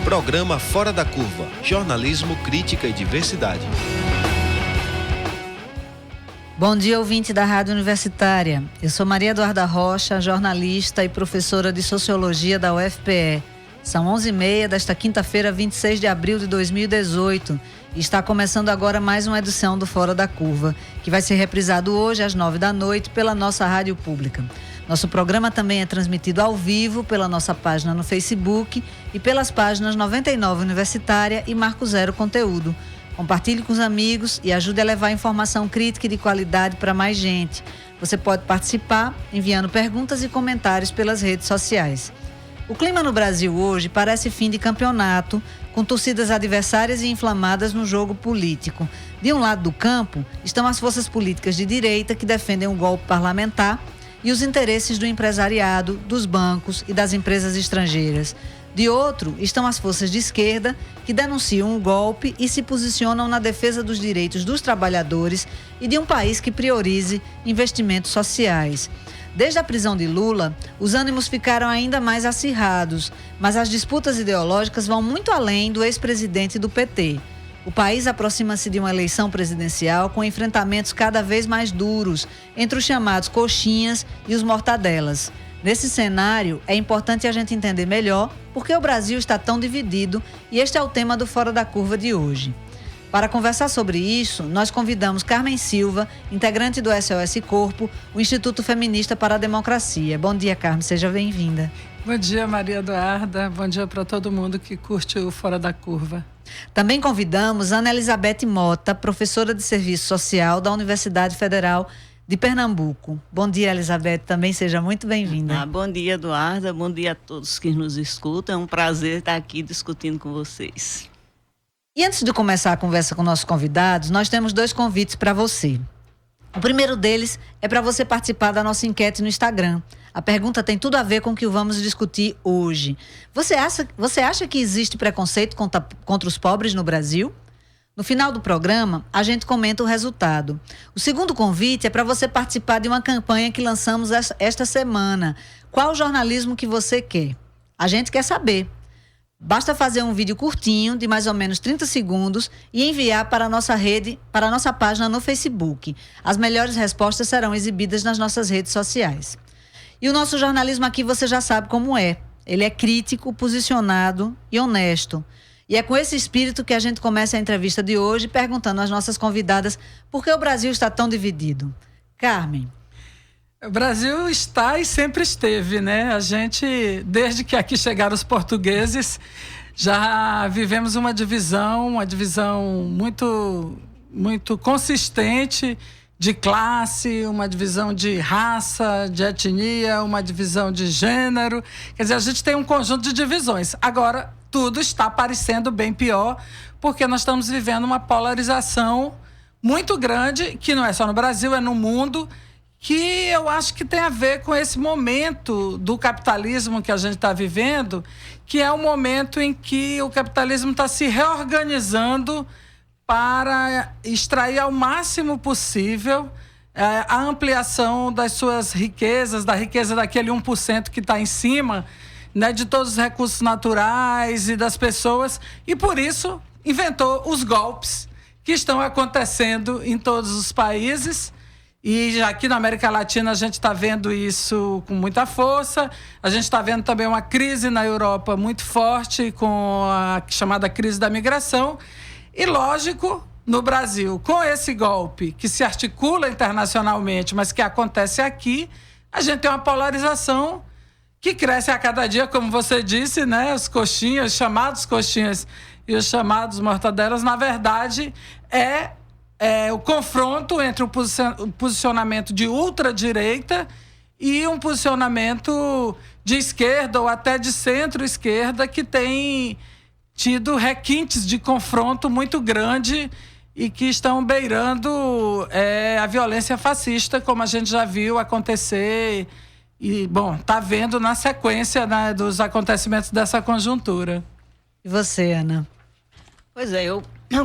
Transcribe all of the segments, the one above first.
Programa Fora da Curva. Jornalismo, crítica e diversidade. Bom dia, ouvinte da Rádio Universitária. Eu sou Maria Eduarda Rocha, jornalista e professora de Sociologia da UFPE. São 11h30 desta quinta-feira, 26 de abril de 2018. E está começando agora mais uma edição do Fora da Curva, que vai ser reprisado hoje às 9 da noite pela nossa rádio pública. Nosso programa também é transmitido ao vivo pela nossa página no Facebook e pelas páginas 99 Universitária e Marco Zero Conteúdo. Compartilhe com os amigos e ajude a levar informação crítica e de qualidade para mais gente. Você pode participar enviando perguntas e comentários pelas redes sociais. O clima no Brasil hoje parece fim de campeonato, com torcidas adversárias e inflamadas no jogo político. De um lado do campo estão as forças políticas de direita que defendem o golpe parlamentar e os interesses do empresariado, dos bancos e das empresas estrangeiras. De outro, estão as forças de esquerda, que denunciam o golpe e se posicionam na defesa dos direitos dos trabalhadores e de um país que priorize investimentos sociais. Desde a prisão de Lula, os ânimos ficaram ainda mais acirrados, mas as disputas ideológicas vão muito além do ex-presidente do PT. O país aproxima-se de uma eleição presidencial com enfrentamentos cada vez mais duros entre os chamados coxinhas e os mortadelas. Nesse cenário, é importante a gente entender melhor por que o Brasil está tão dividido e este é o tema do Fora da Curva de hoje. Para conversar sobre isso, nós convidamos Carmen Silva, integrante do SOS Corpo, o Instituto Feminista para a Democracia. Bom dia, Carmen, seja bem-vinda. Bom dia, Maria Eduarda. Bom dia para todo mundo que curte o Fora da Curva. Também convidamos Ana Elizabeth Mota, professora de Serviço Social da Universidade Federal de Pernambuco. Bom dia, Elizabeth, também seja muito bem-vinda. Bom dia, Eduarda. Bom dia a todos que nos escutam. É um prazer estar aqui discutindo com vocês. E antes de começar a conversa com nossos convidados, nós temos 2 convites para você. O primeiro deles é para você participar da nossa enquete no Instagram. A pergunta tem tudo a ver com o que vamos discutir hoje. Você acha que existe preconceito contra os pobres no Brasil? No final do programa, a gente comenta o resultado. O segundo convite é para você participar de uma campanha que lançamos esta semana. Qual jornalismo que você quer? A gente quer saber. Basta fazer um vídeo curtinho, de mais ou menos 30 segundos, e enviar para a nossa rede, para a nossa página no Facebook. As melhores respostas serão exibidas nas nossas redes sociais. E o nosso jornalismo aqui você já sabe como é. Ele é crítico, posicionado e honesto. E é com esse espírito que a gente começa a entrevista de hoje, perguntando às nossas convidadas por que o Brasil está tão dividido. Carmen. O Brasil está e sempre esteve, né? A gente, desde que aqui chegaram os portugueses, já vivemos uma divisão muito, muito consistente de classe, uma divisão de raça, de etnia, uma divisão de gênero. Quer dizer, a gente tem um conjunto de divisões. Agora, tudo está parecendo bem pior, porque nós estamos vivendo uma polarização muito grande, que não é só no Brasil, é no mundo, que eu acho que tem a ver com esse momento do capitalismo que a gente está vivendo, que é o momento em que o capitalismo está se reorganizando para extrair ao máximo possível a ampliação das suas riquezas, da riqueza daquele 1% que está em cima, né, de todos os recursos naturais e das pessoas, e por isso inventou os golpes que estão acontecendo em todos os países. E aqui na América Latina a gente está vendo isso com muita força. A gente está vendo também uma crise na Europa muito forte, com a chamada crise da migração. E, lógico, no Brasil, com esse golpe que se articula internacionalmente, mas que acontece aqui, a gente tem uma polarização que cresce a cada dia, como você disse, né? Os coxinhas, os chamados coxinhas e os chamados mortadelas, na verdade, é o confronto entre o posicionamento de ultradireita e um posicionamento de esquerda ou até de centro-esquerda que tem tido requintes de confronto muito grande e que estão beirando a violência fascista, como a gente já viu acontecer e, bom, está vendo na sequência, né, dos acontecimentos dessa conjuntura. E você, Ana? Pois é, eu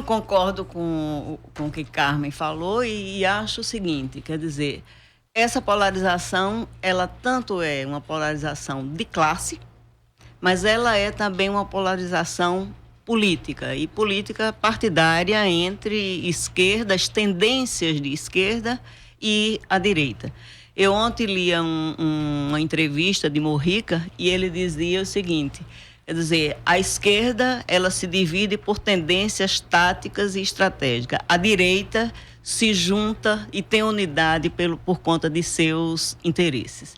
concordo com o que Carmen falou e acho o seguinte, quer dizer, essa polarização, ela tanto é uma polarização de classe, mas ela é também uma polarização política, e política partidária entre esquerdas, tendências de esquerda e a direita. Eu ontem li uma entrevista de Mujica e ele dizia o seguinte, quer dizer, a esquerda ela se divide por tendências táticas e estratégicas. A direita se junta e tem unidade por conta de seus interesses.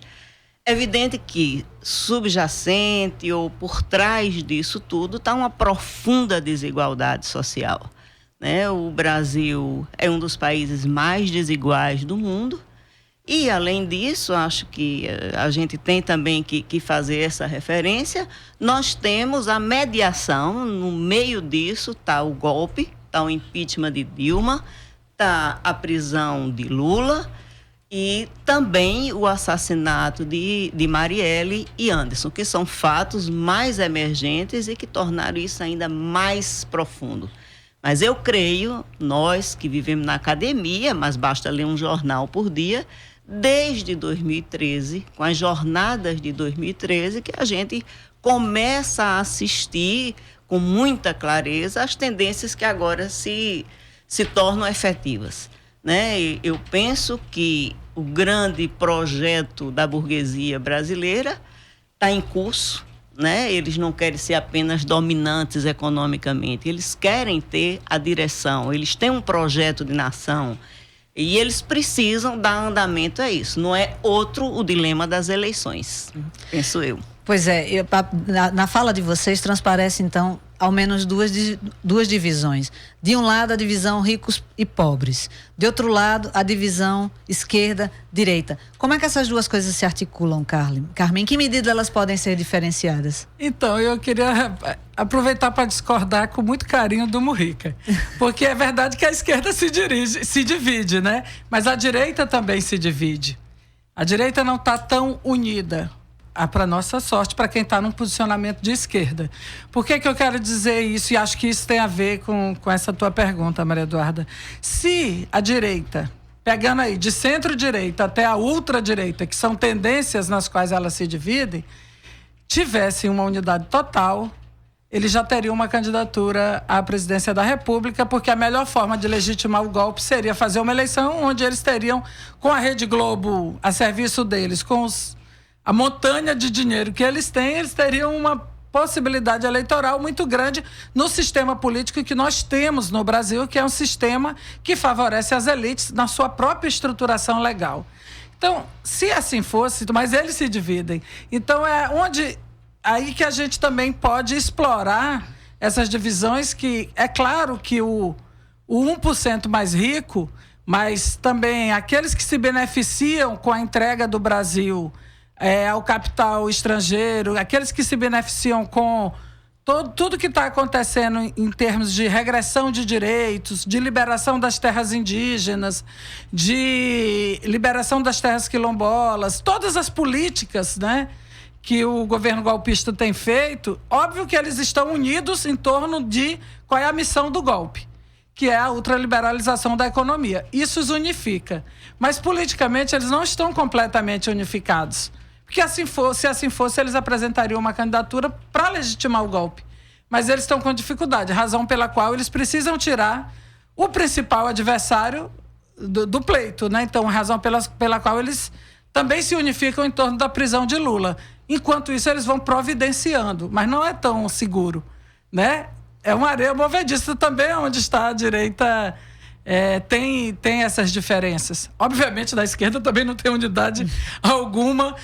É evidente que subjacente ou por trás disso tudo está uma profunda desigualdade social, né? O Brasil é um dos países mais desiguais do mundo e, além disso, acho que a gente tem também que fazer essa referência. Nós temos a mediação, no meio disso está o golpe, está o impeachment de Dilma, está a prisão de Lula e também o assassinato de Marielle e Anderson, que são fatos mais emergentes e que tornaram isso ainda mais profundo. Mas eu creio, nós que vivemos na academia, mas basta ler um jornal por dia, desde 2013, com as jornadas de 2013, que a gente começa a assistir com muita clareza as tendências que agora se tornam efetivas, né? Eu penso que o grande projeto da burguesia brasileira está em curso, né? Eles não querem ser apenas dominantes economicamente, eles querem ter a direção, eles têm um projeto de nação e eles precisam dar andamento a isso. Não é outro o dilema das eleições, penso eu. Pois é, na fala de vocês transparece, então, ao menos duas divisões. De um lado, a divisão ricos e pobres. De outro lado, a divisão esquerda-direita. Como é que essas duas coisas se articulam, Carmen? Em que medida elas podem ser diferenciadas? Então, eu queria aproveitar para discordar com muito carinho do Mujica. Porque é verdade que a esquerda se divide, né? Mas a direita também se divide. A direita não está tão unida. Para nossa sorte, para quem está num posicionamento de esquerda. Por que eu quero dizer isso? E acho que isso tem a ver com essa tua pergunta, Maria Eduarda. Se a direita, pegando aí de centro-direita até a ultradireita, que são tendências nas quais elas se dividem, tivesse uma unidade total, ele já teria uma candidatura à presidência da República, porque a melhor forma de legitimar o golpe seria fazer uma eleição onde eles teriam, com a Rede Globo a serviço deles, com a montanha de dinheiro que eles têm, eles teriam uma possibilidade eleitoral muito grande no sistema político que nós temos no Brasil, que é um sistema que favorece as elites na sua própria estruturação legal. Então, se assim fosse, mas eles se dividem. Então, é aí que a gente também pode explorar essas divisões, que é claro que o 1% mais rico, mas também aqueles que se beneficiam com a entrega do Brasil ao capital estrangeiro, aqueles que se beneficiam com tudo que está acontecendo em termos de regressão de direitos, de liberação das terras indígenas, de liberação das terras quilombolas, todas as políticas, né, que o governo golpista tem feito, óbvio que eles estão unidos em torno de qual é a missão do golpe, que é a ultraliberalização da economia. Isso os unifica. Mas politicamente eles não estão completamente unificados. Porque se assim fosse, eles apresentariam uma candidatura para legitimar o golpe. Mas eles estão com dificuldade, razão pela qual eles precisam tirar o principal adversário do pleito, né? Então, razão pela qual eles também se unificam em torno da prisão de Lula. Enquanto isso, eles vão providenciando, mas não é tão seguro, né? É uma areia movediça também, onde está a direita. Tem essas diferenças. Obviamente, da esquerda também não tem unidade alguma,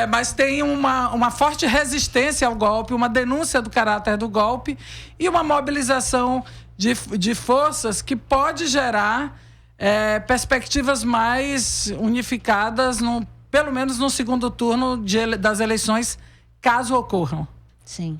mas tem uma forte resistência ao golpe, uma denúncia do caráter do golpe e uma mobilização de forças que pode gerar perspectivas mais unificadas, pelo menos no segundo turno das eleições, caso ocorram. Sim.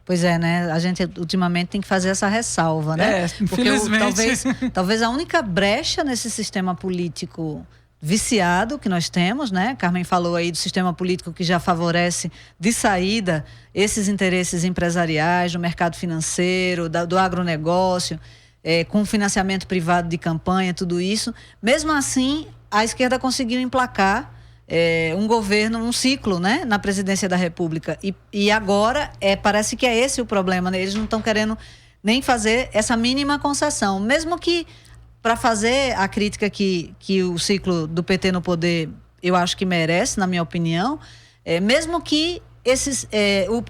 Pois é, né? A gente ultimamente tem que fazer essa ressalva, né? Infelizmente. Talvez a única brecha nesse sistema político viciado que nós temos, né? Carmen falou aí do sistema político que já favorece de saída esses interesses empresariais, do mercado financeiro, do agronegócio, com financiamento privado de campanha, tudo isso. Mesmo assim, a esquerda conseguiu emplacar um governo, um ciclo, né, na presidência da República. E agora parece que é esse o problema, né? Eles não estão querendo nem fazer essa mínima concessão. Mesmo que, para fazer a crítica que o ciclo do PT no poder, eu acho que merece, na minha opinião, mesmo que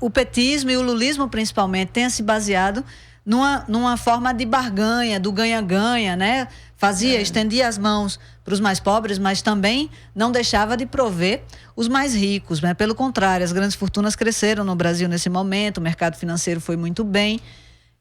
o petismo e o lulismo, principalmente, tenha se baseado numa forma de barganha, do ganha-ganha, né? Estendia as mãos para os mais pobres, mas também não deixava de prover os mais ricos, né? Pelo contrário, as grandes fortunas cresceram no Brasil nesse momento, o mercado financeiro foi muito bem.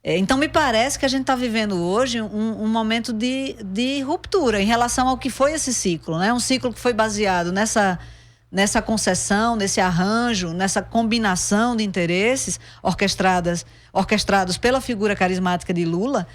Então, me parece que a gente está vivendo hoje um momento de ruptura em relação ao que foi esse ciclo, né? Um ciclo que foi baseado nessa concessão, nesse arranjo, nessa combinação de interesses orquestrados pela figura carismática de Lula.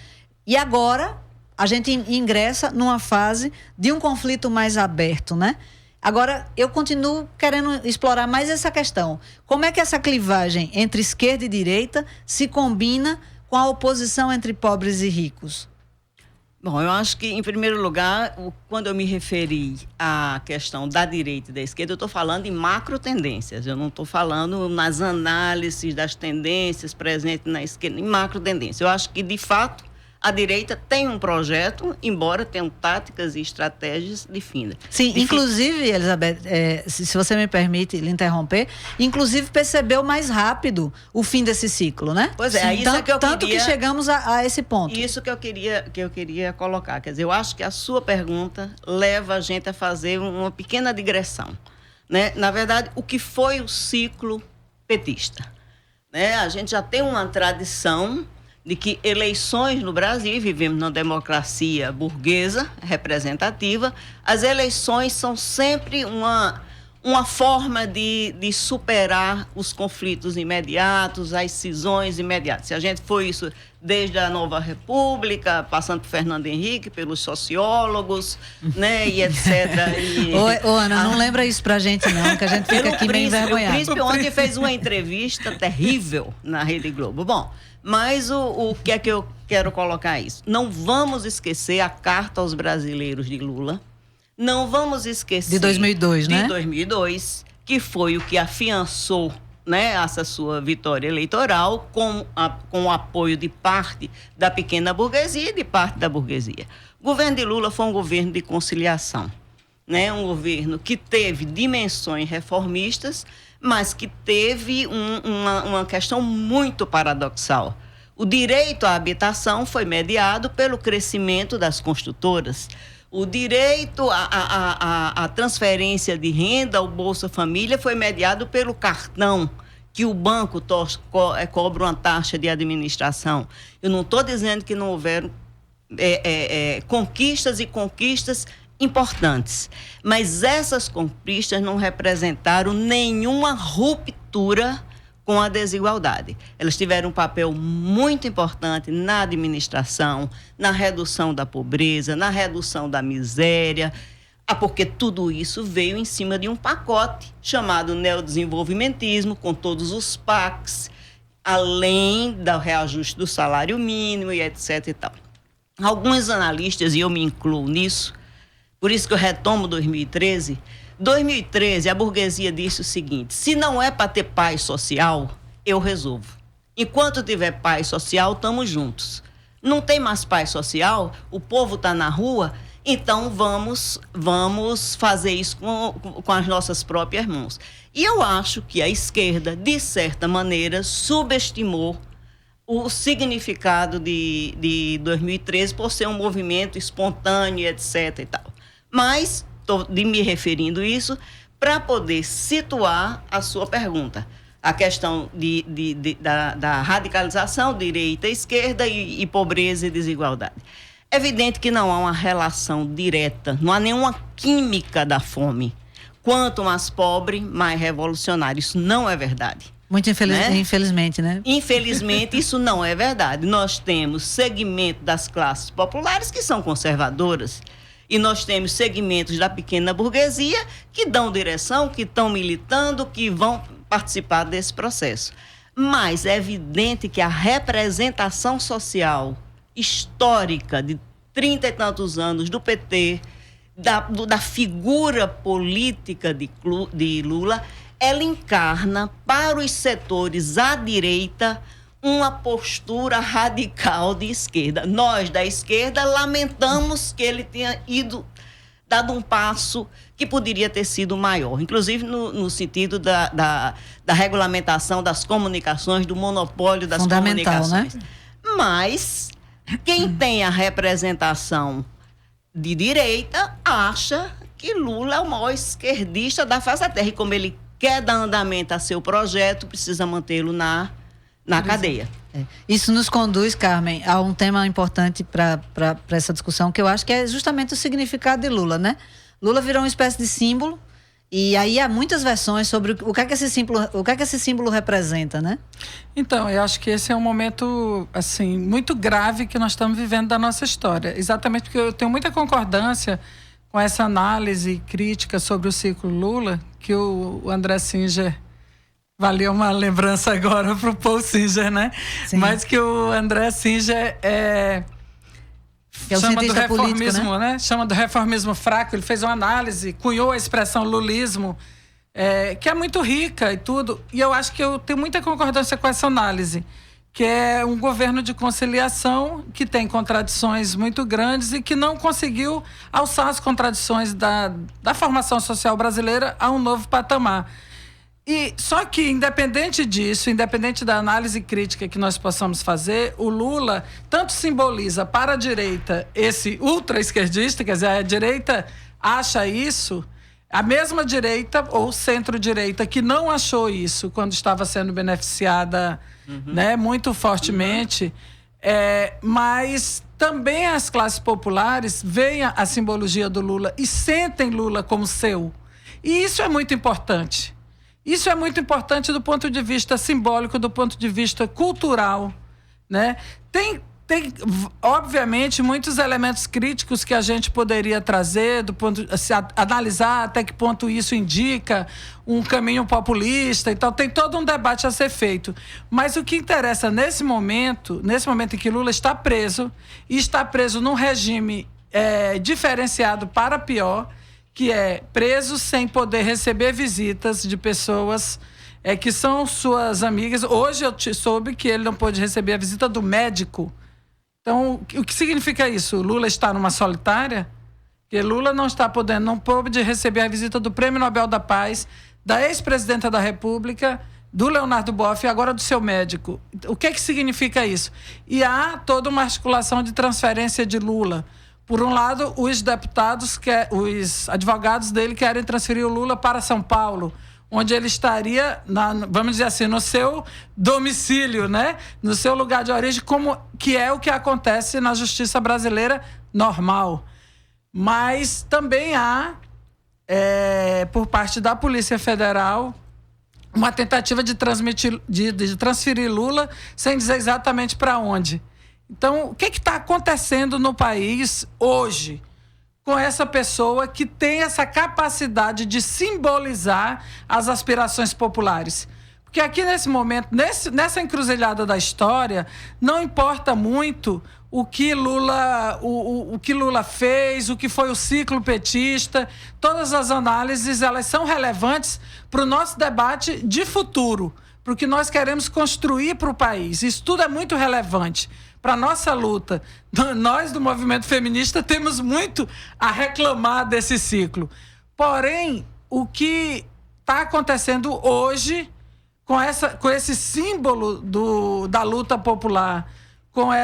E agora a gente ingressa numa fase de um conflito mais aberto, né? Agora, eu continuo querendo explorar mais essa questão. Como é que essa clivagem entre esquerda e direita se combina com a oposição entre pobres e ricos? Bom, eu acho que, em primeiro lugar, quando eu me referi à questão da direita e da esquerda, eu estou falando em macro tendências. Eu não estou falando nas análises das tendências presentes na esquerda, em macro tendências. Eu acho que, de fato, a direita tem um projeto, embora tenham táticas e estratégias definidas. Sim, inclusive, Elizabeth, se você me permite lhe interromper, inclusive percebeu mais rápido o fim desse ciclo, né? Pois é, isso é que eu tanto que chegamos a esse ponto. Isso que eu queria colocar. Quer dizer, eu acho que a sua pergunta leva a gente a fazer uma pequena digressão, né? Na verdade, o que foi o ciclo petista, né? A gente já tem uma tradição de que eleições no Brasil, vivemos numa democracia burguesa, representativa, as eleições são sempre uma forma de superar os conflitos imediatos, as cisões imediatas. Se a gente foi isso desde a Nova República, passando por Fernando Henrique, pelos sociólogos, né, e etc. Ô, Ana, não lembra isso pra gente não, que a gente fica aqui meio envergonhado. O Príncipe ontem fez uma entrevista terrível na Rede Globo. Bom, mas o que é que eu quero colocar isso? Não vamos esquecer a Carta aos Brasileiros de Lula. Não vamos esquecer... De 2002, né? De 2002, que foi o que afiançou, né, essa sua vitória eleitoral com o apoio de parte da pequena burguesia e de parte da burguesia. O governo de Lula foi um governo de conciliação, né? Um governo que teve dimensões reformistas, mas que teve uma questão muito paradoxal. O direito à habitação foi mediado pelo crescimento das construtoras. O direito à transferência de renda, o Bolsa Família, foi mediado pelo cartão, que o banco cobra uma taxa de administração. Eu não estou dizendo que não houveram conquistas e conquistas importantes, mas essas conquistas não representaram nenhuma ruptura com a desigualdade. Elas tiveram um papel muito importante na administração, na redução da pobreza, na redução da miséria, porque tudo isso veio em cima de um pacote chamado neodesenvolvimentismo, com todos os PACs, além do reajuste do salário mínimo e etc. e tal. Alguns analistas, e eu me incluo nisso, por isso que eu retomo 2013, a burguesia disse o seguinte: se não é para ter paz social, eu resolvo. Enquanto tiver paz social, estamos juntos. Não tem mais paz social, o povo está na rua, então vamos fazer isso com as nossas próprias mãos. E eu acho que a esquerda, de certa maneira, subestimou o significado de 2013 por ser um movimento espontâneo, etc. e tal. Mas estou me referindo a isso para poder situar a sua pergunta. A questão da radicalização, direita e esquerda, e pobreza e desigualdade. É evidente que não há uma relação direta, não há nenhuma química da fome. Quanto mais pobre, mais revolucionário. Isso não é verdade. Muito infelizmente, né? Infelizmente, isso não é verdade. Nós temos segmento das classes populares que são conservadoras. E nós temos segmentos da pequena burguesia que dão direção, que estão militando, que vão participar desse processo. Mas é evidente que a representação social histórica de 30 e tantos anos do PT, da figura política de Lula, ela encarna para os setores à direita uma postura radical de esquerda. Nós, da esquerda, lamentamos que ele tenha dado um passo que poderia ter sido maior, inclusive no sentido da regulamentação das comunicações, do monopólio das comunicações. Né? Mas quem tem a representação de direita acha que Lula é o maior esquerdista da face da terra. E como ele quer dar andamento a seu projeto, precisa mantê-lo na cadeia. Isso nos conduz, Carmen, a um tema importante para essa discussão, que eu acho que é justamente o significado de Lula, né? Lula virou uma espécie de símbolo, e aí há muitas versões sobre o que é que esse símbolo representa, né? Então, eu acho que esse é um momento, assim, muito grave que nós estamos vivendo da nossa história. Exatamente porque eu tenho muita concordância com essa análise crítica sobre o ciclo Lula, que o André Singer, valeu uma lembrança agora para o Paul Singer, né? Sim. Mas que o André Singer chama do reformismo, político, né? Chama do reformismo fraco. Ele fez uma análise, cunhou a expressão lulismo, que é muito rica e tudo. E eu acho que eu tenho muita concordância com essa análise, que é um governo de conciliação que tem contradições muito grandes e que não conseguiu alçar as contradições da formação social brasileira a um novo patamar. E só que, independente disso, independente da análise crítica que nós possamos fazer, o Lula tanto simboliza para a direita esse ultra-esquerdista, quer dizer, a direita acha isso, a mesma direita ou centro-direita que não achou isso quando estava sendo beneficiada né, muito fortemente, mas também as classes populares veem a simbologia do Lula e sentem Lula como seu. E isso é muito importante. Isso é muito importante do ponto de vista simbólico, do ponto de vista cultural, né? Tem obviamente, muitos elementos críticos que a gente poderia trazer, analisar até que ponto isso indica um caminho populista e tal. Tem todo um debate a ser feito. Mas o que interessa nesse momento em que Lula está preso, e está preso num regime diferenciado para pior, que é preso sem poder receber visitas de pessoas que são suas amigas. Hoje eu soube que ele não pôde receber a visita do médico. Então, o que significa isso? Lula está numa solitária? Porque Lula não pôde receber a visita do Prêmio Nobel da Paz, da ex-presidenta da República, do Leonardo Boff e agora do seu médico. O que significa isso? E há toda uma articulação de transferência de Lula. Por um lado, os advogados dele querem transferir o Lula para São Paulo, onde ele estaria, vamos dizer assim, no seu domicílio, né? No seu lugar de origem, que é o que acontece na justiça brasileira normal. Mas também há, por parte da Polícia Federal, uma tentativa de transferir Lula sem dizer exatamente para onde. Então, o que está acontecendo no país hoje com essa pessoa que tem essa capacidade de simbolizar as aspirações populares? Porque aqui nesse momento, nessa encruzilhada da história, não importa muito o que Lula fez, o que foi o ciclo petista. Todas as análises, elas são relevantes para o nosso debate de futuro, para o que nós queremos construir para o país. Isso tudo é muito relevante para a nossa luta. Nós, do movimento feminista, temos muito a reclamar desse ciclo. Porém, o que está acontecendo hoje, com esse símbolo da luta popular, com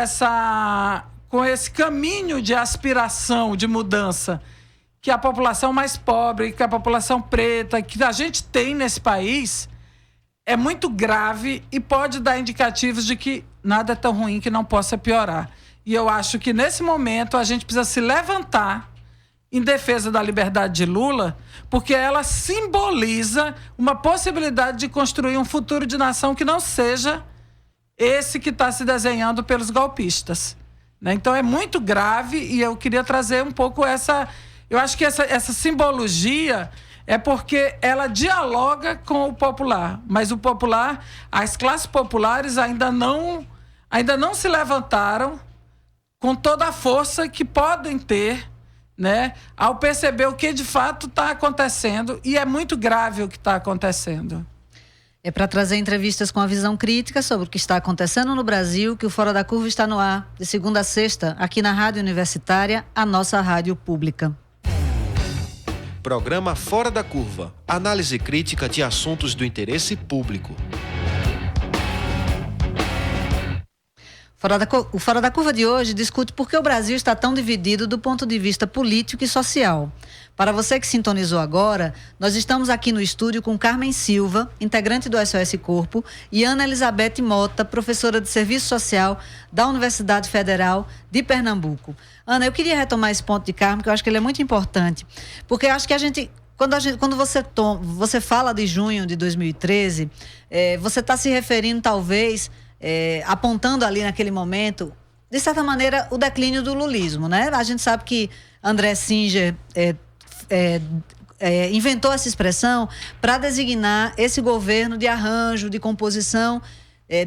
esse caminho de aspiração, de mudança, que a população mais pobre, que a população preta, que a gente tem nesse país, é muito grave e pode dar indicativos de que nada é tão ruim que não possa piorar. E eu acho que, nesse momento, a gente precisa se levantar em defesa da liberdade de Lula, porque ela simboliza uma possibilidade de construir um futuro de nação que não seja esse que está se desenhando pelos golpistas, né? Então, é muito grave e eu queria trazer um pouco essa... Eu acho que essa simbologia é porque ela dialoga com o popular, mas o popular, as classes populares ainda não se levantaram com toda a força que podem ter né, ao perceber o que de fato está acontecendo, e é muito grave o que está acontecendo. É para trazer entrevistas com a visão crítica sobre o que está acontecendo no Brasil que o Fora da Curva está no ar, de segunda a sexta, aqui na Rádio Universitária, a nossa rádio pública. Programa Fora da Curva. Análise crítica de assuntos do interesse público. O Fora da Curva de hoje discute por que o Brasil está tão dividido do ponto de vista político e social. Para você que sintonizou agora, nós estamos aqui no estúdio com Carmen Silva, integrante do SOS Corpo, e Ana Elizabeth Mota, professora de Serviço Social da Universidade Federal de Pernambuco. Ana, eu queria retomar esse ponto de Carmen, que eu acho que ele é muito importante, porque eu acho que quando você fala de junho de 2013, você está se referindo talvez, apontando ali naquele momento, de certa maneira, o declínio do lulismo, né? A gente sabe que André Singer inventou essa expressão para designar esse governo de arranjo, de composição,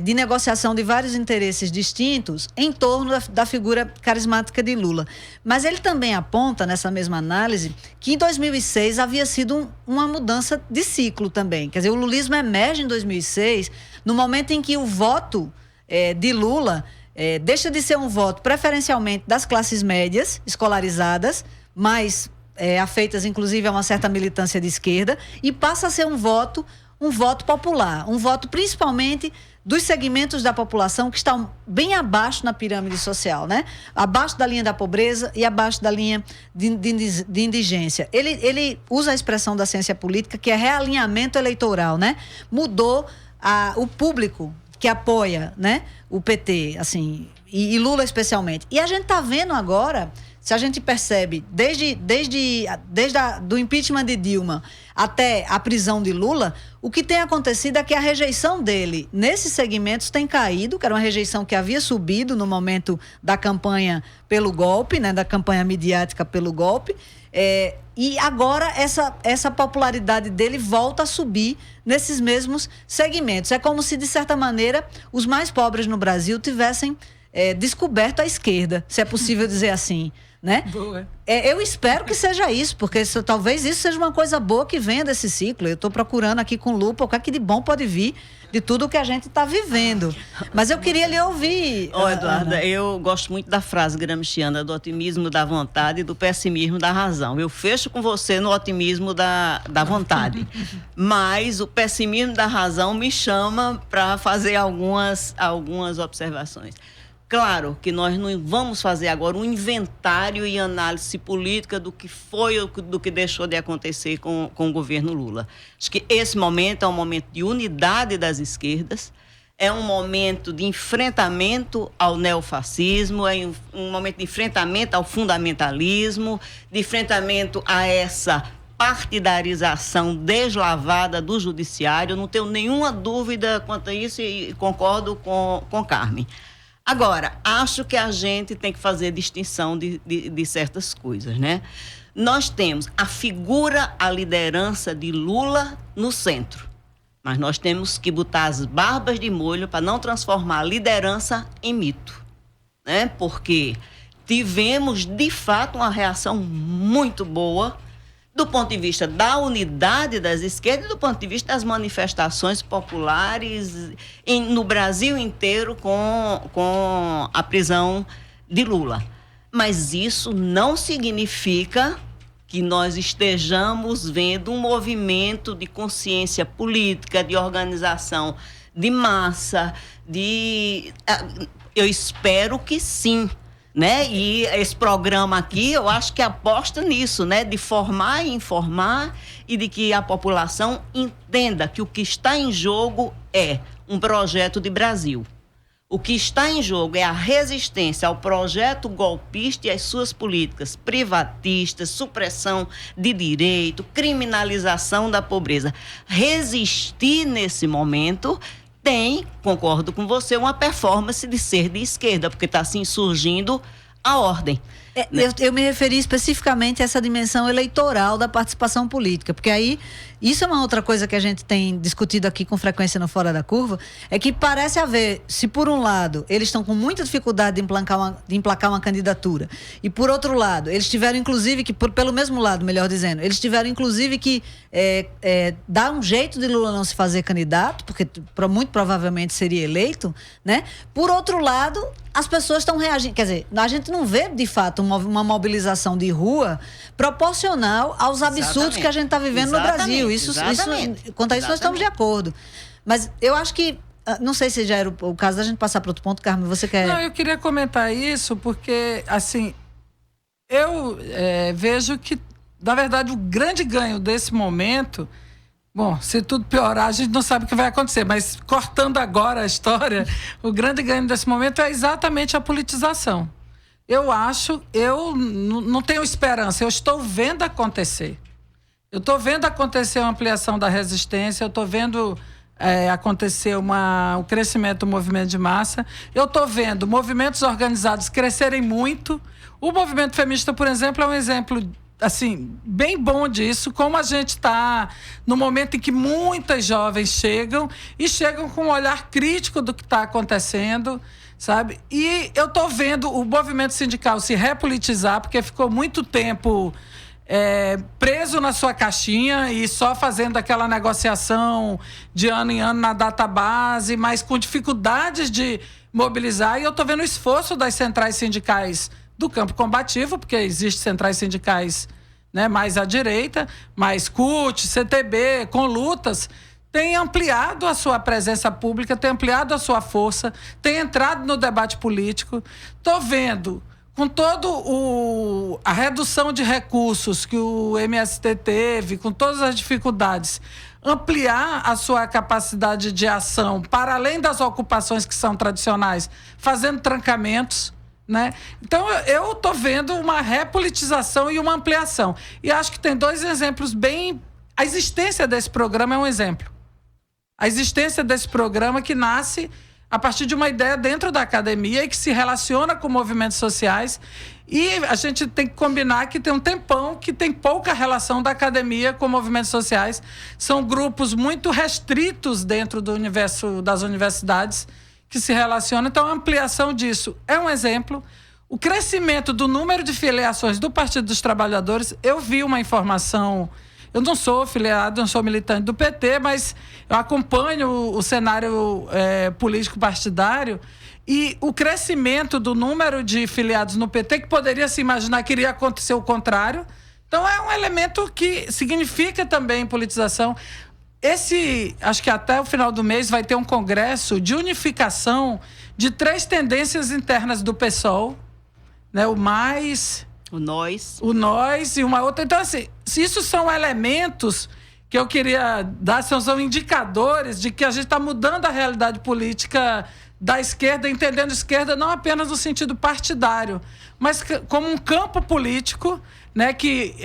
de negociação de vários interesses distintos em torno da figura carismática de Lula. Mas ele também aponta, nessa mesma análise, que em 2006 havia sido uma mudança de ciclo também. Quer dizer, o lulismo emerge em 2006, no momento em que o voto de Lula deixa de ser um voto preferencialmente das classes médias, escolarizadas, mais afeitas inclusive a uma certa militância de esquerda, e passa a ser um voto popular, um voto principalmente dos segmentos da população que estão bem abaixo na pirâmide social, né? Abaixo da linha da pobreza e abaixo da linha de indigência. Ele usa a expressão da ciência política, que é realinhamento eleitoral, né? Mudou o público que apoia, né, o PT, assim, e Lula especialmente. E a gente está vendo agora, se a gente percebe, desde do impeachment de Dilma até a prisão de Lula, o que tem acontecido é que a rejeição dele nesses segmentos tem caído, que era uma rejeição que havia subido no momento da campanha pelo golpe, né, da campanha midiática pelo golpe, e agora essa popularidade dele volta a subir nesses mesmos segmentos. É como se, de certa maneira, os mais pobres no Brasil tivessem descoberto a esquerda, se é possível dizer assim, né? Boa. Eu espero que seja isso, porque talvez isso seja uma coisa boa que venha desse ciclo. Eu estou procurando aqui com lupa o que de bom pode vir de tudo que a gente está vivendo. Mas eu queria lhe ouvir. Eduarda, eu gosto muito da frase gramsciana do otimismo da vontade e do pessimismo da razão. Eu fecho com você no otimismo da vontade, mas o pessimismo da razão me chama para fazer algumas observações. Claro que nós não vamos fazer agora um inventário e análise política do que foi ou do que deixou de acontecer com o governo Lula. Acho que esse momento é um momento de unidade das esquerdas, é um momento de enfrentamento ao neofascismo, é um momento de enfrentamento ao fundamentalismo, de enfrentamento a essa partidarização deslavada do judiciário. Eu não tenho nenhuma dúvida quanto a isso e concordo com Carmen. Agora, acho que a gente tem que fazer distinção de certas coisas, né? Nós temos a figura, a liderança de Lula no centro, mas nós temos que botar as barbas de molho para não transformar a liderança em mito, né? Porque tivemos, de fato, uma reação muito boa do ponto de vista da unidade das esquerdas e do ponto de vista das manifestações populares no Brasil inteiro com a prisão de Lula. Mas isso não significa que nós estejamos vendo um movimento de consciência política, de organização de massa, eu espero que sim, né? E esse programa aqui, eu acho que aposta nisso, né? De formar e informar e de que a população entenda que o que está em jogo é um projeto de Brasil. O que está em jogo é a resistência ao projeto golpista e às suas políticas privatistas, supressão de direito, criminalização da pobreza. Resistir nesse momento tem, concordo com você, uma performance de ser de esquerda, porque está se insurgindo a ordem. Eu me referi especificamente a essa dimensão eleitoral da participação política, porque aí, isso é uma outra coisa que a gente tem discutido aqui com frequência no Fora da Curva, é que parece haver, se por um lado, eles estão com muita dificuldade de emplacar uma candidatura, e por outro lado, eles tiveram inclusive que, pelo mesmo lado, melhor dizendo, eles tiveram inclusive que dar um jeito de Lula não se fazer candidato, porque muito provavelmente seria eleito, né? Por outro lado, as pessoas estão reagindo, quer dizer, a gente não vê de fato uma mobilização de rua proporcional aos absurdos que a gente está vivendo no Brasil. Quanto a isso nós estamos de acordo. Mas eu acho que, não sei se já era o caso da gente passar para outro ponto, Carmen, você quer... Não, eu queria comentar isso porque, assim, eu vejo que, na verdade, o grande ganho desse momento... Bom, se tudo piorar, a gente não sabe o que vai acontecer, mas cortando agora a história, o grande ganho desse momento é exatamente a politização. Eu não tenho esperança, eu estou vendo acontecer. Eu estou vendo acontecer uma ampliação da resistência, eu estou vendo acontecer um crescimento do movimento de massa, eu estou vendo movimentos organizados crescerem muito. O movimento feminista, por exemplo, é um exemplo assim, bem bom disso, como a gente está no momento em que muitas jovens chegam com um olhar crítico do que está acontecendo, sabe? E eu estou vendo o movimento sindical se repolitizar, porque ficou muito tempo preso na sua caixinha e só fazendo aquela negociação de ano em ano na database, mas com dificuldades de mobilizar. E eu estou vendo o esforço das centrais sindicais do campo combativo, porque existem centrais sindicais, né, mais à direita, mais CUT, CTB, com lutas, tem ampliado a sua presença pública, tem ampliado a sua força, tem entrado no debate político. Estou vendo, com a redução de recursos que o MST teve, com todas as dificuldades, ampliar a sua capacidade de ação para além das ocupações que são tradicionais, fazendo trancamentos, né? Então, eu estou vendo uma repolitização e uma ampliação. E acho que tem dois exemplos bem... A existência desse programa é um exemplo. A existência desse programa que nasce a partir de uma ideia dentro da academia e que se relaciona com movimentos sociais. E a gente tem que combinar que tem um tempão que tem pouca relação da academia com movimentos sociais. São grupos muito restritos dentro do universo das universidades que se relacionam. Então, a ampliação disso é um exemplo. O crescimento do número de filiações do Partido dos Trabalhadores, eu vi uma informação... Eu não sou filiado, não sou militante do PT, mas eu acompanho o cenário político partidário e o crescimento do número de filiados no PT, que poderia se imaginar que iria acontecer o contrário. Então, é um elemento que significa também politização. Acho que até o final do mês vai ter um congresso de unificação de 3 tendências internas do PSOL, né? O Nós e uma outra. Então, assim, isso são elementos que eu queria dar, são indicadores de que a gente está mudando a realidade política da esquerda, entendendo esquerda não apenas no sentido partidário, mas como um campo político, né, que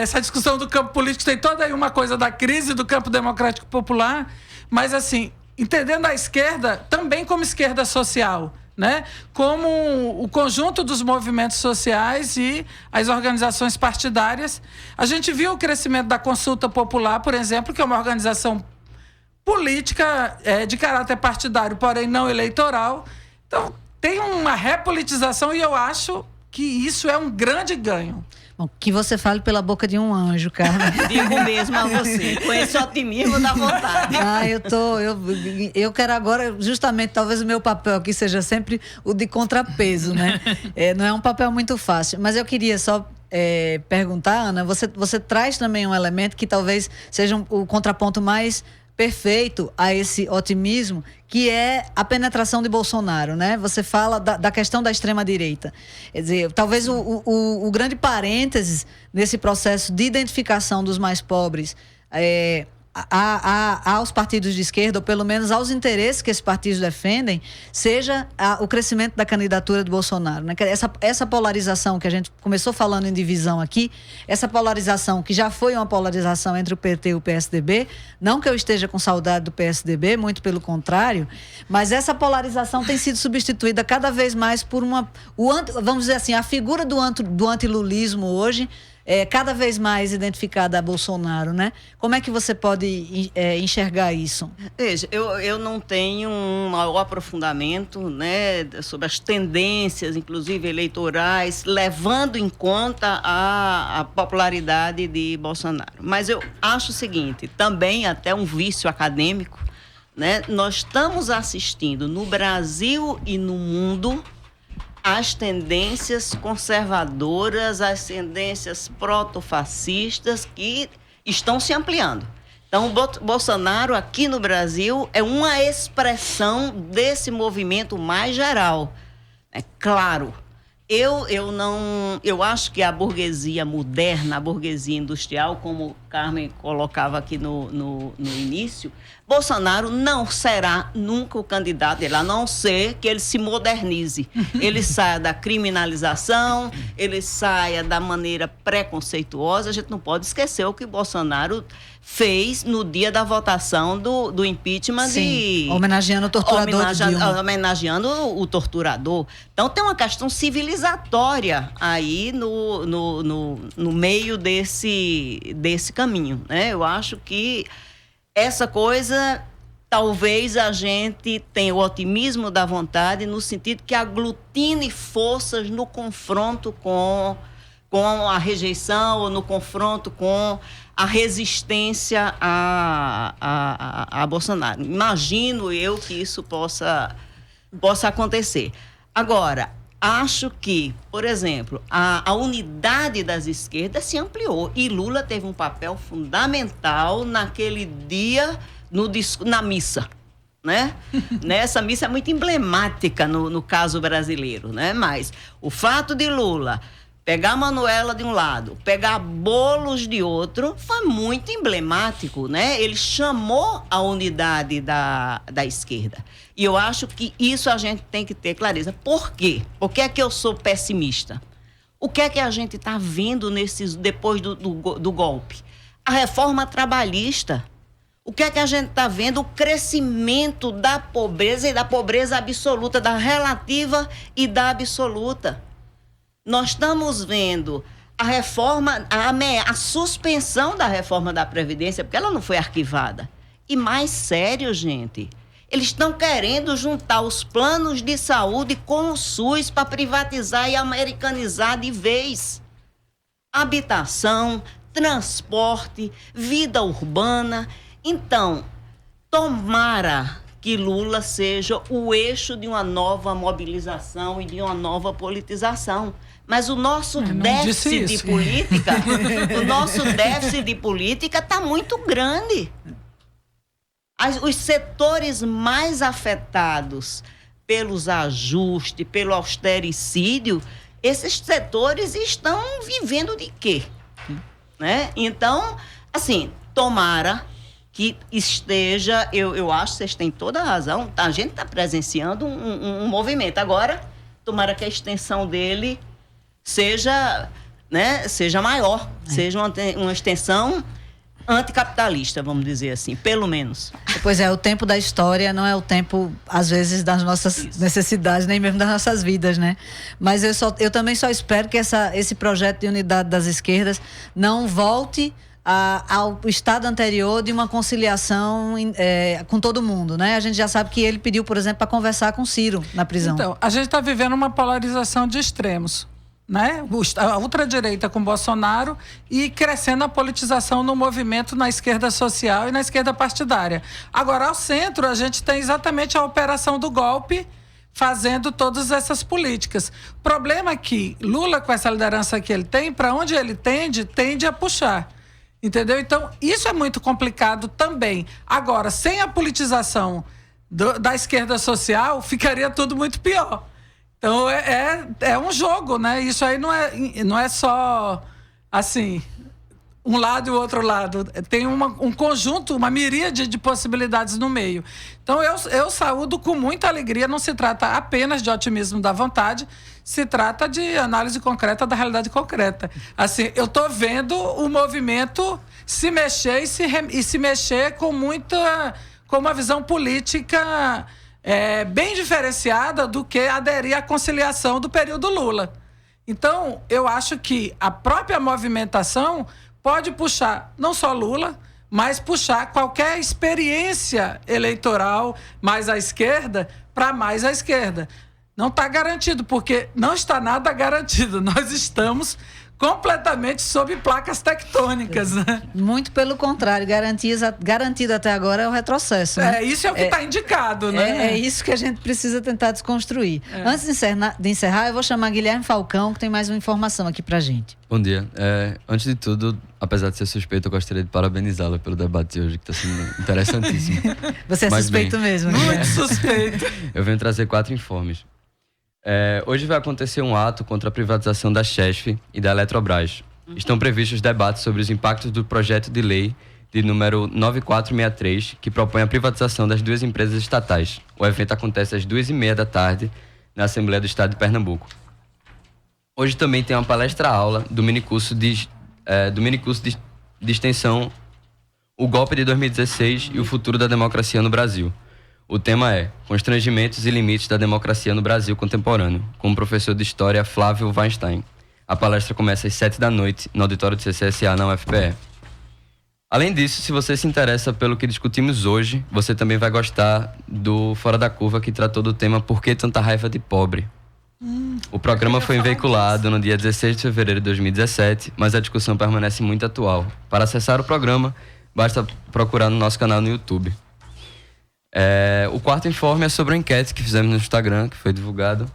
essa discussão do campo político tem toda aí uma coisa da crise do campo democrático popular, mas assim, entendendo a esquerda também como esquerda social, né? Como o conjunto dos movimentos sociais e as organizações partidárias. A gente viu o crescimento da Consulta Popular, por exemplo, que é uma organização política de caráter partidário, porém não eleitoral. Então, tem uma repolitização e eu acho que isso é um grande ganho. Bom, que você fale pela boca de um anjo, Carmen. Digo mesmo a você, com esse otimismo da vontade. Eu quero agora, justamente, talvez o meu papel aqui seja sempre o de contrapeso, né? Não é um papel muito fácil, mas eu queria só perguntar, Ana, você traz também um elemento que talvez seja o contraponto mais perfeito a esse otimismo, que é a penetração de Bolsonaro, né? Você fala da questão da extrema-direita. Quer dizer, talvez o grande parênteses nesse processo de identificação dos mais pobres, aos partidos de esquerda, ou pelo menos aos interesses que esses partidos defendem, seja o crescimento da candidatura do Bolsonaro, né? Essa polarização que a gente começou falando em divisão aqui, essa polarização que já foi uma polarização entre o PT e o PSDB, não que eu esteja com saudade do PSDB, muito pelo contrário, mas essa polarização tem sido substituída cada vez mais por vamos dizer assim, a figura do antilulismo hoje é cada vez mais identificada a Bolsonaro, né? Como é que você pode enxergar isso? Veja, eu não tenho um maior aprofundamento, né, sobre as tendências, inclusive eleitorais, levando em conta a popularidade de Bolsonaro. Mas eu acho o seguinte, também até um vício acadêmico, né? Nós estamos assistindo no Brasil e no mundo as tendências conservadoras, as tendências protofascistas que estão se ampliando. Então, o Bolsonaro aqui no Brasil é uma expressão desse movimento mais geral. É claro, eu acho que a burguesia moderna, a burguesia industrial, como Carmen colocava aqui no início, Bolsonaro não será nunca o candidato dele, a não ser que ele se modernize. Ele saia da criminalização, ele saia da maneira preconceituosa. A gente não pode esquecer o que Bolsonaro fez no dia da votação do impeachment. Sim, homenageando o torturador homenageando o torturador. Então tem uma questão civilizatória aí no meio desse caminho, né? Eu acho que essa coisa, talvez a gente tenha o otimismo da vontade no sentido que aglutine forças no confronto com a rejeição ou no confronto com a resistência a Bolsonaro. Imagino eu que isso possa acontecer. Agora, acho que, por exemplo, a unidade das esquerdas se ampliou e Lula teve um papel fundamental naquele dia na missa, né? Essa missa é muito emblemática no caso brasileiro, né? Mas o fato de Lula pegar a Manuela de um lado, pegar Boulos de outro, foi muito emblemático, né? Ele chamou a unidade da esquerda. E eu acho que isso a gente tem que ter clareza. Por quê? Por que é que eu sou pessimista? O que é que a gente está vendo depois do golpe? A reforma trabalhista. O que é que a gente está vendo? O crescimento da pobreza e da pobreza absoluta, da relativa e da absoluta. Nós estamos vendo a reforma, a suspensão da reforma da Previdência, porque ela não foi arquivada. E mais sério, gente, eles estão querendo juntar os planos de saúde com o SUS para privatizar e americanizar de vez. Habitação, transporte, vida urbana. Então, tomara que Lula seja o eixo de uma nova mobilização e de uma nova politização. Mas o nosso déficit de política, está muito grande. Os setores mais afetados pelos ajustes, pelo austericídio, esses setores estão vivendo de quê? Né? Então, assim, tomara que esteja, eu acho que vocês têm toda a razão, a gente está presenciando um movimento. Agora, tomara que a extensão dele seja maior, seja uma extensão anticapitalista, vamos dizer assim, pelo menos. Pois é, o tempo da história não é o tempo, às vezes, das nossas necessidades, nem mesmo das nossas vidas, né? Mas eu também só espero que esse projeto de unidade das esquerdas não volte ao estado anterior de uma conciliação com todo mundo, né? A gente já sabe que ele pediu, por exemplo, para conversar com Ciro na prisão. Então, a gente está vivendo uma polarização de extremos, né? A ultradireita com Bolsonaro e crescendo a politização no movimento na esquerda social e na esquerda partidária. Agora, ao centro, a gente tem exatamente a operação do golpe fazendo todas essas políticas. O problema é que Lula, com essa liderança que ele tem, para onde ele tende a puxar. Entendeu? Então, isso é muito complicado também. Agora, sem a politização da esquerda social, ficaria tudo muito pior. Então, é um jogo, né? Isso aí não é só, assim, um lado e o outro lado. Tem um conjunto, uma miríade de possibilidades no meio. Então, eu saúdo com muita alegria. Não se trata apenas de otimismo da vontade, se trata de análise concreta da realidade concreta. Assim, eu estou vendo o movimento se mexer e se mexer com uma visão política bem diferenciada do que aderir à conciliação do período Lula. Então, eu acho que a própria movimentação pode puxar não só Lula, mas puxar qualquer experiência eleitoral mais à esquerda para mais à esquerda. Não está garantido, porque não está nada garantido. Nós estamos completamente sob placas tectônicas, né? Muito pelo contrário, garantido até agora é o retrocesso, né? Isso é o que está indicado, né? É isso que a gente precisa tentar desconstruir. Antes de encerrar, eu vou chamar Guilherme Falcão, que tem mais uma informação aqui pra gente. Bom dia. Antes de tudo, apesar de ser suspeito, eu gostaria de parabenizá-lo pelo debate de hoje, que está sendo interessantíssimo. Você é suspeito mesmo. Muito suspeito. Eu venho trazer 4 informes. Hoje vai acontecer um ato contra a privatização da Chesf e da Eletrobras. Estão previstos debates sobre os impactos do projeto de lei de número 9463, que propõe a privatização das 2 empresas estatais. O evento acontece às 2h30 da tarde na Assembleia do Estado de Pernambuco. Hoje também tem uma palestra-aula do minicurso de extensão O Golpe de 2016 e o Futuro da Democracia no Brasil. O tema é Constrangimentos e Limites da Democracia no Brasil Contemporâneo, com o professor de História Flávio Weinstein. A palestra começa às 7h no auditório do CCSA na UFPE. Além disso, se você se interessa pelo que discutimos hoje, você também vai gostar do Fora da Curva, que tratou do tema Por que tanta raiva de pobre? O programa foi veiculado no dia 16 de fevereiro de 2017, mas a discussão permanece muito atual. Para acessar o programa, basta procurar no nosso canal no YouTube. O 4º informe é sobre a enquete que fizemos no Instagram, que foi divulgado,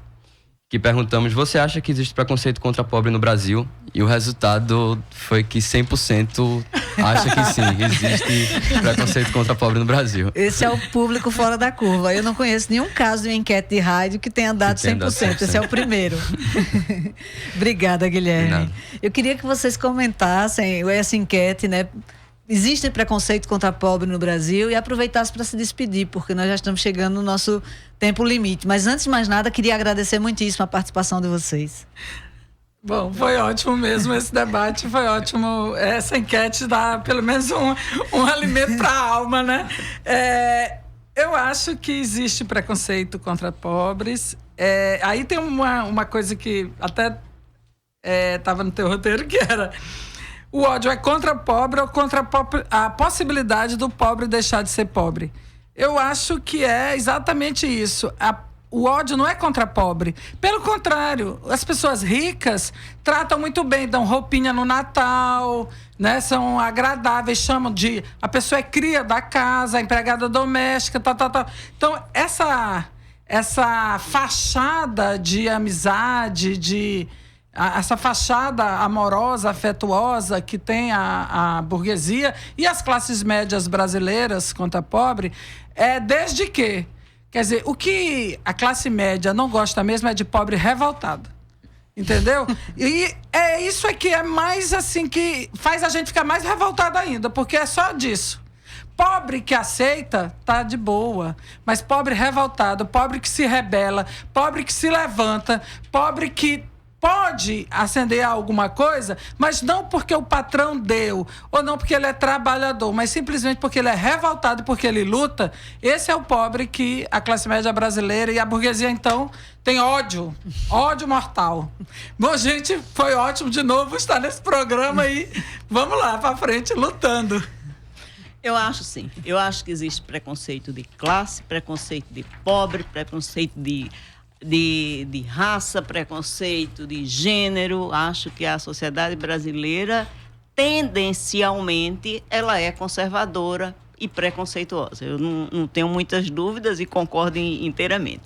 que perguntamos: você acha que existe preconceito contra pobre no Brasil? E o resultado foi que 100% acha que sim, existe preconceito contra pobre no Brasil. Esse é o público fora da curva. Eu não conheço nenhum caso de enquete de rádio que tenha dado 100%. Esse é o primeiro. Obrigada, Guilherme. Eu queria que vocês comentassem essa enquete, né? Existe preconceito contra pobre no Brasil, e aproveitasse para se despedir, porque nós já estamos chegando no nosso tempo limite. Mas antes de mais nada, queria agradecer muitíssimo a participação de vocês. Bom, foi ótimo mesmo esse debate, foi ótimo. Essa enquete dá pelo menos um alimento para a alma, né? Eu acho que existe preconceito contra pobres. Aí tem uma coisa que até estava no teu roteiro, que era: o ódio é contra o pobre ou contra a possibilidade do pobre deixar de ser pobre? Eu acho que é exatamente isso. O ódio não é contra pobre. Pelo contrário, as pessoas ricas tratam muito bem, dão roupinha no Natal, né? São agradáveis, chamam de... A pessoa é cria da casa, empregada doméstica, tal. Então, essa fachada de amizade, essa fachada amorosa, afetuosa que tem a burguesia e as classes médias brasileiras contra pobre, desde que... Quer dizer, o que a classe média não gosta mesmo é de pobre revoltado. Entendeu? E isso que é mais assim, que faz a gente ficar mais revoltado ainda, porque é só disso. Pobre que aceita, tá de boa. Mas pobre revoltado, pobre que se rebela, pobre que se levanta, pobre que pode acender a alguma coisa, mas não porque o patrão deu, ou não porque ele é trabalhador, mas simplesmente porque ele é revoltado e porque ele luta. Esse é o pobre que a classe média brasileira e a burguesia, então, tem ódio mortal. Bom, gente, foi ótimo de novo estar nesse programa e vamos lá para frente, lutando. Eu acho sim. Eu acho que existe preconceito de classe, preconceito de pobre, preconceito de raça, preconceito de gênero. Acho que a sociedade brasileira, tendencialmente, ela é conservadora e preconceituosa. Eu não tenho muitas dúvidas e concordo inteiramente.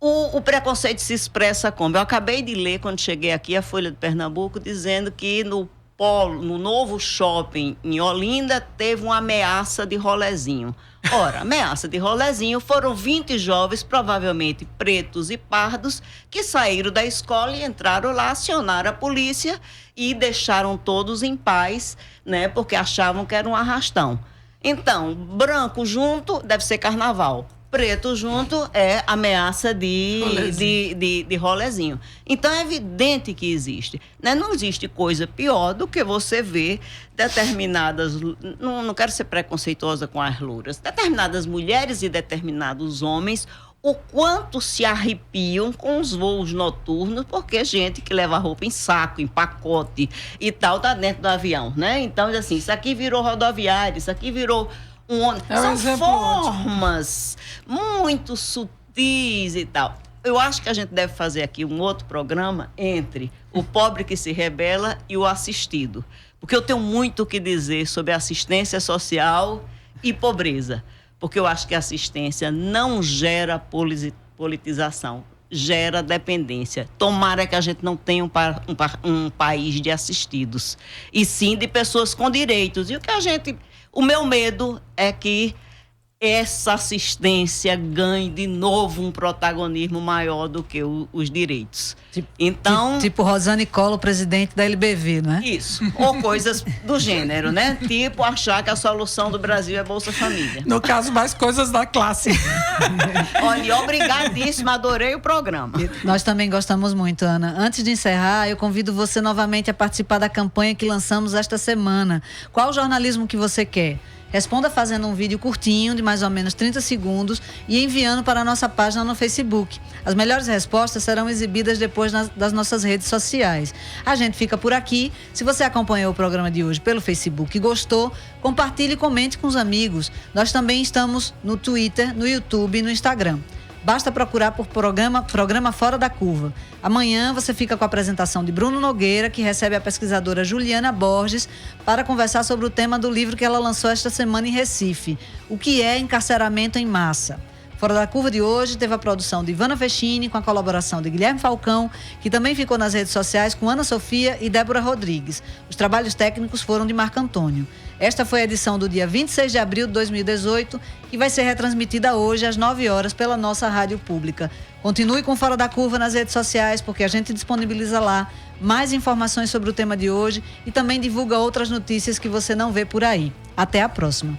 O preconceito se expressa como? Eu acabei de ler, quando cheguei aqui, a Folha de Pernambuco, dizendo que no polo, no novo shopping em Olinda, teve uma ameaça de rolezinho. Ora, ameaça de rolezinho foram 20 jovens, provavelmente pretos e pardos, que saíram da escola e entraram lá, acionaram a polícia e deixaram todos em paz, né, porque achavam que era um arrastão. Então, branco junto deve ser carnaval. Preto junto é ameaça de rolezinho. Então, é evidente que existe. Né? Não existe coisa pior do que você ver determinadas... Não quero ser preconceituosa com as louras. Determinadas mulheres e determinados homens, o quanto se arrepiam com os voos noturnos, porque gente que leva roupa em saco, em pacote e tal, tá dentro do avião, né? Então, assim, isso aqui virou rodoviário, isso aqui virou... São formas muito sutis e tal. Eu acho que a gente deve fazer aqui um outro programa entre o pobre que se rebela e o assistido. Porque eu tenho muito o que dizer sobre assistência social e pobreza. Porque eu acho que a assistência não gera politização, gera dependência. Tomara que a gente não tenha um país de assistidos, e sim de pessoas com direitos. E o meu medo é que essa assistência ganhe de novo um protagonismo maior do que os direitos. Tipo Rosane Collor, presidente da LBV, não é? Isso. Ou coisas do gênero, né? Tipo achar que a solução do Brasil é Bolsa Família. No caso, mais coisas da classe. Olha, obrigadíssima, adorei o programa. Nós também gostamos muito, Ana. Antes de encerrar, eu convido você novamente a participar da campanha que lançamos esta semana. Qual o jornalismo que você quer? Responda fazendo um vídeo curtinho, de mais ou menos 30 segundos, e enviando para a nossa página no Facebook. As melhores respostas serão exibidas depois das nossas redes sociais. A gente fica por aqui. Se você acompanhou o programa de hoje pelo Facebook e gostou, compartilhe e comente com os amigos. Nós também estamos no Twitter, no YouTube e no Instagram. Basta procurar por programa Fora da Curva. Amanhã você fica com a apresentação de Bruno Nogueira, que recebe a pesquisadora Juliana Borges para conversar sobre o tema do livro que ela lançou esta semana em Recife, O que é encarceramento em massa. Fora da Curva de hoje teve a produção de Ivana Fechini, com a colaboração de Guilherme Falcão, que também ficou nas redes sociais com Ana Sofia e Débora Rodrigues. Os trabalhos técnicos foram de Marco Antônio. Esta foi a edição do dia 26 de abril de 2018, que vai ser retransmitida hoje às 9 horas pela nossa rádio pública. Continue com Fora da Curva nas redes sociais, porque a gente disponibiliza lá mais informações sobre o tema de hoje e também divulga outras notícias que você não vê por aí. Até a próxima.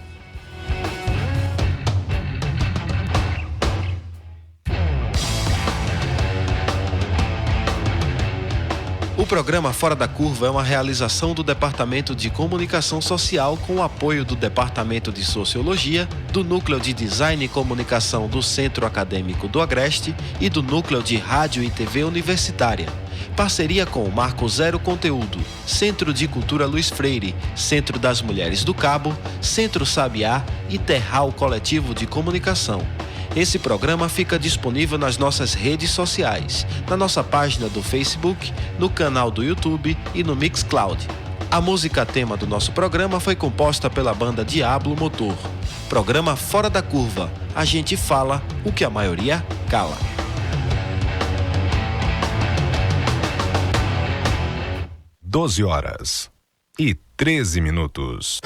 O programa Fora da Curva é uma realização do Departamento de Comunicação Social com o apoio do Departamento de Sociologia, do Núcleo de Design e Comunicação do Centro Acadêmico do Agreste e do Núcleo de Rádio e TV Universitária. Parceria com o Marco Zero Conteúdo, Centro de Cultura Luiz Freire, Centro das Mulheres do Cabo, Centro Sabiá e Terral Coletivo de Comunicação. Esse programa fica disponível nas nossas redes sociais, na nossa página do Facebook, no canal do YouTube e no Mixcloud. A música tema do nosso programa foi composta pela banda Diablo Motor. Programa Fora da Curva. A gente fala o que a maioria cala. 12 horas e 13 minutos.